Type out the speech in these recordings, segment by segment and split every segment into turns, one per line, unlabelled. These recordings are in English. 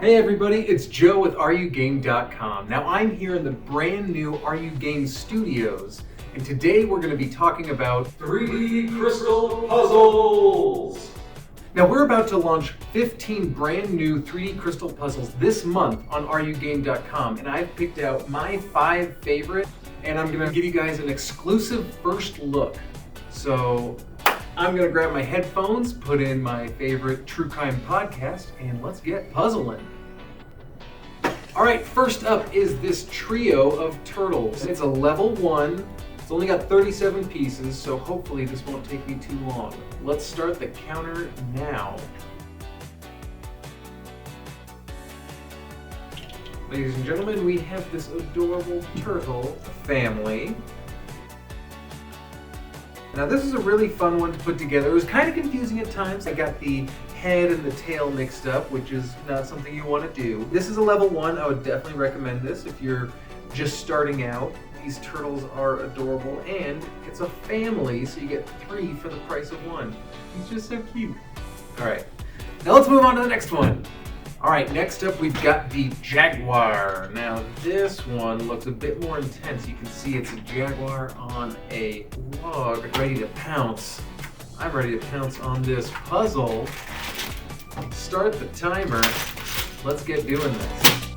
Hey everybody, it's Joe with RUGame.com. Now I'm here in the brand new RU Game Studios, and today we're going to be talking about 3D Crystal Puzzles! Now we're about to launch 15 brand new 3D Crystal Puzzles this month on RUGame.com, and I've picked out my 5 favorite, and I'm going to give you guys an exclusive first look. So I'm going to grab my headphones, put in my favorite true crime podcast, and let's get puzzling. Alright, first up is this trio of turtles. It's a level 1. It's only got 37 pieces, so hopefully this won't take me too long. Let's start the counter now. Ladies and gentlemen, we have this adorable turtle family. Now this is a really fun one to put together. It was kind of confusing at times. I got the head and the tail mixed up, which is not something you want to do. This is a level 1. I would definitely recommend this if you're just starting out. These turtles are adorable, and it's a family, so you get 3 for the price of 1. It's just so cute. Alright, now let's move on to the next one. Alright, next up we've got the Jaguar. Now this one looks a bit more intense. You can see it's a Jaguar on a log, ready to pounce. I'm ready to pounce on this puzzle. Start the timer. Let's get doing this.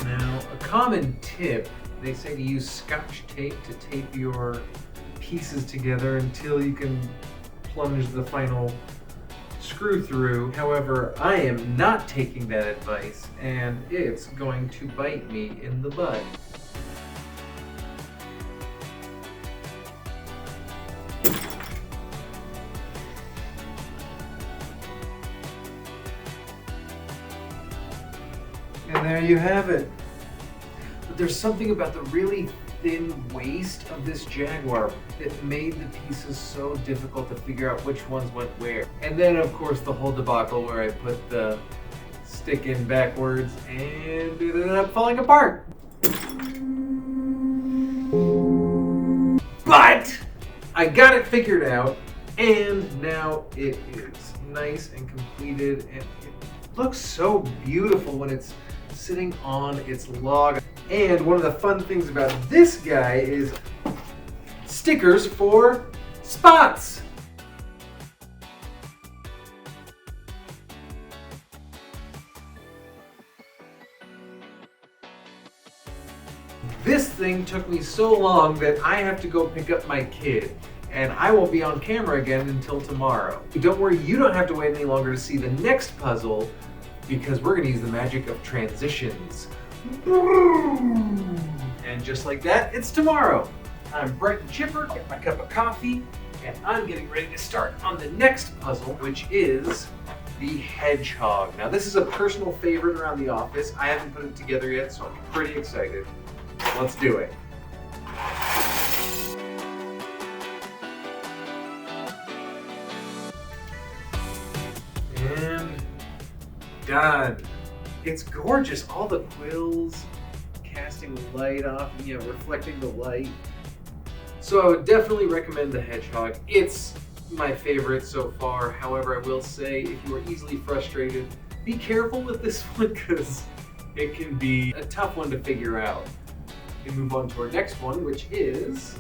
Now, a common tip, they say to use Scotch tape to tape your pieces together until you can plunge the final screw through. However, I am not taking that advice, and it's going to bite me in the butt. And there you have it. But there's something about the really thin waist of this Jaguar that made the pieces so difficult to figure out which ones went where. And then of course the whole debacle where I put the stick in backwards and it ended up falling apart. But I got it figured out, and now it is nice and completed, and it looks so beautiful when it's sitting on its log. And one of the fun things about this guy is stickers for spots. This thing took me so long that I have to go pick up my kid, and I won't be on camera again until tomorrow. Don't worry, you don't have to wait any longer to see the next puzzle, because we're gonna use the magic of transitions. And just like that, it's tomorrow. I'm bright and chipper, get my cup of coffee, and I'm getting ready to start on the next puzzle, which is the Hedgehog. Now this is a personal favorite around the office. I haven't put it together yet, so I'm pretty excited. Let's do it. And done. It's gorgeous. All the quills casting light off, reflecting the light. So I would definitely recommend the Hedgehog. It's my favorite so far. However, I will say if you are easily frustrated, be careful with this one because it can be a tough one to figure out. We move on to our next one, which is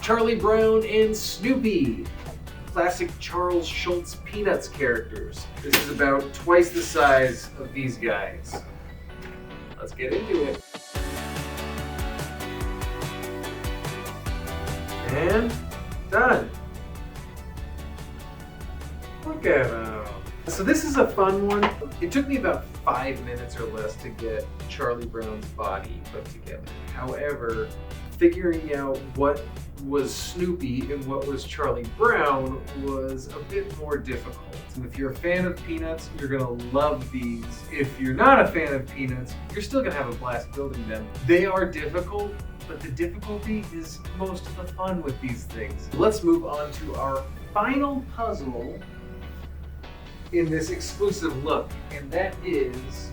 Charlie Brown and Snoopy. Classic Charles Schulz Peanuts characters. This is about twice the size of these guys. Let's get into it. And done. Look at them. So this is a fun one. It took me about 5 minutes or less to get Charlie Brown's body put together. However, figuring out what was Snoopy and what was Charlie Brown was a bit more difficult. And if you're a fan of Peanuts, you're gonna love these. If you're not a fan of Peanuts, you're still gonna have a blast building them. They are difficult, but the difficulty is most of the fun with these things. Let's move on to our final puzzle in this exclusive look, and that is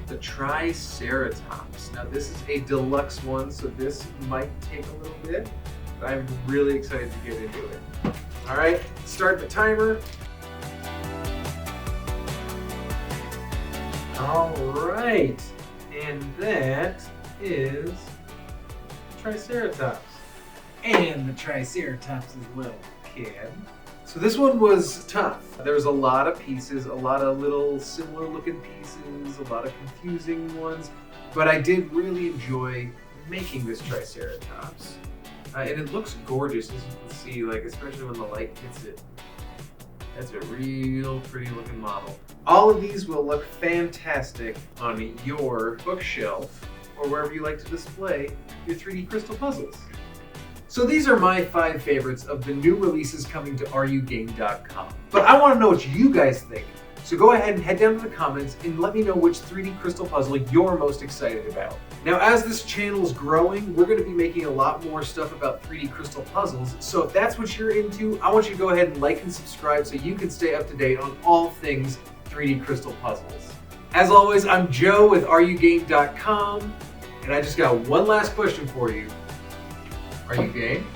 the Triceratops. Now this is a deluxe one, so this might take a little bit. I'm really excited to get into it. All right, start the timer. All right, and that is Triceratops.
And the Triceratops' little kid.
So this one was tough. There was a lot of pieces, a lot of little similar looking pieces, a lot of confusing ones, but I did really enjoy making this Triceratops. And it looks gorgeous, as you can see, like especially when the light hits it. That's a real pretty looking model. All of these will look fantastic on your bookshelf or wherever you like to display your 3D crystal puzzles. So these are my 5 favorites of the new releases coming to RUGame.com. But I want to know what you guys think. So go ahead and head down to the comments and let me know which 3D crystal puzzle you're most excited about. Now, as this channel is growing, we're going to be making a lot more stuff about 3D crystal puzzles. So if that's what you're into, I want you to go ahead and like and subscribe so you can stay up to date on all things 3D crystal puzzles. As always, I'm Joe with RUGame.com, and I just got one last question for you. Are you game?